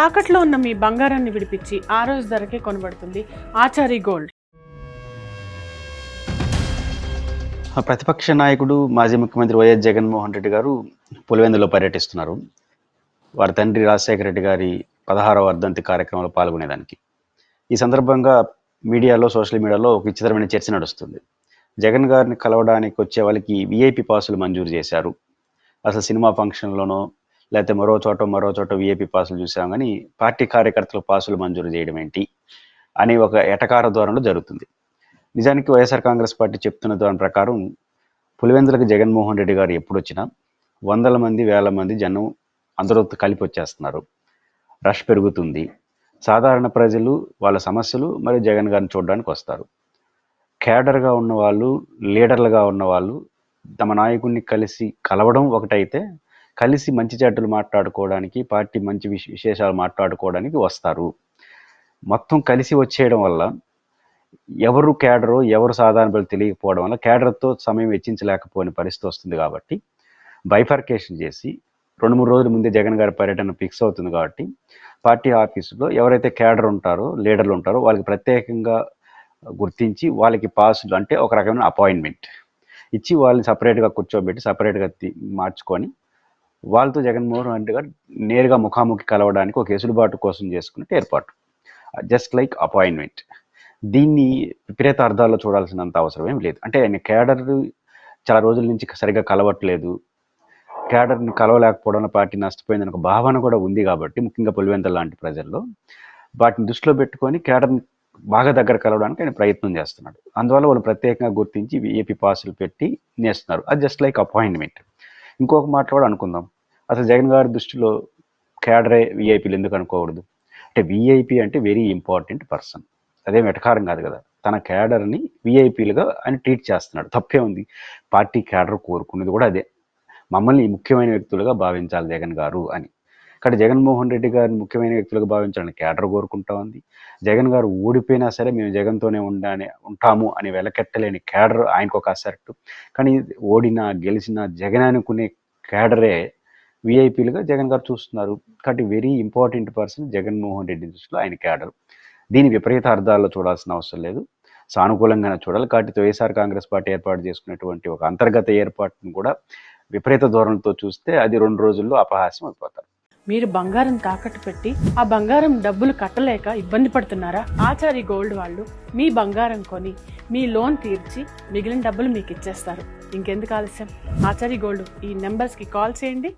తాకట్లో ఉన్న మీ బంగారాన్ని విడిపించి ఆ రోజు ధరకే కొనబడుతుంది ఆచారి గోల్డ్. ప్రతిపక్ష నాయకుడు మాజీ ముఖ్యమంత్రి వైఎస్ జగన్మోహన్ రెడ్డి గారు పులివెందులో పర్యటిస్తున్నారు. వారి తండ్రి రాజశేఖర రెడ్డి గారి 16వ వర్ధంతి కార్యక్రమంలో పాల్గొనేదానికి. ఈ సందర్భంగా మీడియాలో, సోషల్ మీడియాలో ఒక విచిత్రమైన చర్చ నడుస్తుంది. జగన్ గారిని కలవడానికి వచ్చే వాళ్ళకి విఐపి పాసులు మంజూరు చేశారు. అసలు సినిమా ఫంక్షన్లోనో లేకపోతే మరో చోట విఐపి పాసులు చూసాం, కానీ పార్టీ కార్యకర్తలకు పాసులు మంజూరు చేయడం ఏంటి అని ఒక ఎటకార ధోరణిలో జరుగుతుంది. నిజానికి వైఎస్ఆర్ కాంగ్రెస్ పార్టీ చెప్తున్న దాని ప్రకారం పులివెందులకు జగన్మోహన్ రెడ్డి గారు ఎప్పుడు వచ్చినా వందల మంది, వేల మంది జనం అందరూ కలిపి వచ్చేస్తున్నారు. రష్ పెరుగుతుంది. సాధారణ ప్రజలు వాళ్ళ సమస్యలు మరియు జగన్ గారిని చూడడానికి వస్తారు. కేడర్గా ఉన్నవాళ్ళు, లీడర్లుగా ఉన్నవాళ్ళు తమ నాయకుడిని కలిసి కలవడం ఒకటైతే, కలిసి మంచి చెడ్డలు మాట్లాడుకోవడానికి, పార్టీ మంచి విశేషాలు మాట్లాడుకోవడానికి వస్తారు. మొత్తం కలిసి వచ్చేయడం వల్ల ఎవరు కేడరో ఎవరు సాధారణ ప్రజలు తెలియకపోవడం వల్ల కేడర్తో సమయం వెచ్చించలేకపోయిన పరిస్థితి వస్తుంది. కాబట్టి బైఫర్కేషన్ చేసి 2-3 రోజుల ముందే జగన్ గారి పర్యటన ఫిక్స్ అవుతుంది. కాబట్టి పార్టీ ఆఫీసులో ఎవరైతే కేడర్ ఉంటారో, లీడర్లు ఉంటారో వాళ్ళకి ప్రత్యేకంగా గుర్తించి వాళ్ళకి పాసులు, అంటే ఒక రకమైన అపాయింట్మెంట్ ఇచ్చి వాళ్ళని సపరేట్గా కూర్చోబెట్టి సపరేట్గా మార్చుకొని వాళ్ళతో జగన్మోహన్ రెడ్డి గారు నేరుగా ముఖాముఖి కలవడానికి ఒక ఎసులుబాటు కోసం చేసుకున్నట్టు ఏర్పాటు. Just like appointment. దీన్ని విపరీత అర్థాల్లో చూడాల్సినంత అవసరం ఏం లేదు. అంటే ఆయన కేడర్ చాలా రోజుల నుంచి సరిగ్గా కలవట్లేదు, కేడర్ని కలవలేకపోవడం పార్టీ నష్టపోయిందని ఒక భావన కూడా ఉంది. కాబట్టి ముఖ్యంగా పులివెందుల లాంటి ప్రజల్లో వాటిని దృష్టిలో పెట్టుకొని కేడర్ని బాగా దగ్గర కలవడానికి ఆయన ప్రయత్నం చేస్తున్నాడు. అందువల్ల వాళ్ళు ప్రత్యేకంగా గుర్తించి విఐపి పాసులు పెట్టి నేస్తున్నారు. అది జస్ట్ లైక్ అపాయింట్మెంట్. ఇంకొక మాట కూడా అనుకుందాం. అసలు జగన్ గారి దృష్టిలో కేడరే విఐపీలు ఎందుకు అనుకోకూడదు? అంటే విఐపి అంటే వెరీ ఇంపార్టెంట్ పర్సన్. అదేం వెటకారం కాదు కదా. తన కేడర్ని విఐపీలుగా ఆయన ట్రీట్ చేస్తున్నాడు. తప్పే ఉంది. పార్టీ కేడర్ కోరుకునేది కూడా అదే, మమ్మల్ని ముఖ్యమైన వ్యక్తులుగా భావించాలి జగన్ గారు అని. ఇక్కడ జగన్మోహన్ రెడ్డి గారిని ముఖ్యమైన వ్యక్తులుగా భావించాలని కేడర్ కోరుకుంటా ఉంది. జగన్ గారు ఓడిపోయినా సరే మేము జగన్తోనే ఉంటాము అని వెలకెట్టలేని కేడర్ ఆయనకు ఒక అసెట్. కానీ ఓడినా గెలిచినా జగన్ అనుకునే కేడరే విఐపీలుగా జగన్ గారు చూస్తున్నారు. కాబట్టి very important person Jaganmohan Reddy దృష్టిలో ఆయన కేడర్. దీని విపరీత అర్థాల్లో చూడాల్సిన అవసరం లేదు, సానుకూలంగానే చూడాలి. కాబట్టి వైఎస్ఆర్ కాంగ్రెస్ పార్టీ ఏర్పాటు చేసుకునేటువంటి ఒక అంతర్గత ఏర్పాటును కూడా విపరీత ధోరణితో చూస్తే అది 2 రోజుల్లో అపహాస్యం అయిపోతారు. మీరు బంగారం తాకట్టు పెట్టి ఆ బంగారం డబ్బులు కట్టలేక ఇబ్బంది పడుతున్నారా? ఆచారి గోల్డ్ వాళ్ళు మీ బంగారం కొని మీ లోన్ తీర్చి మిగిలిన డబ్బులు మీకు ఇచ్చేస్తారు. ఇంకెందుకు ఆలస్యం? ఆచారి గోల్డ్ ఈ నెంబర్స్కి కాల్ చేయండి.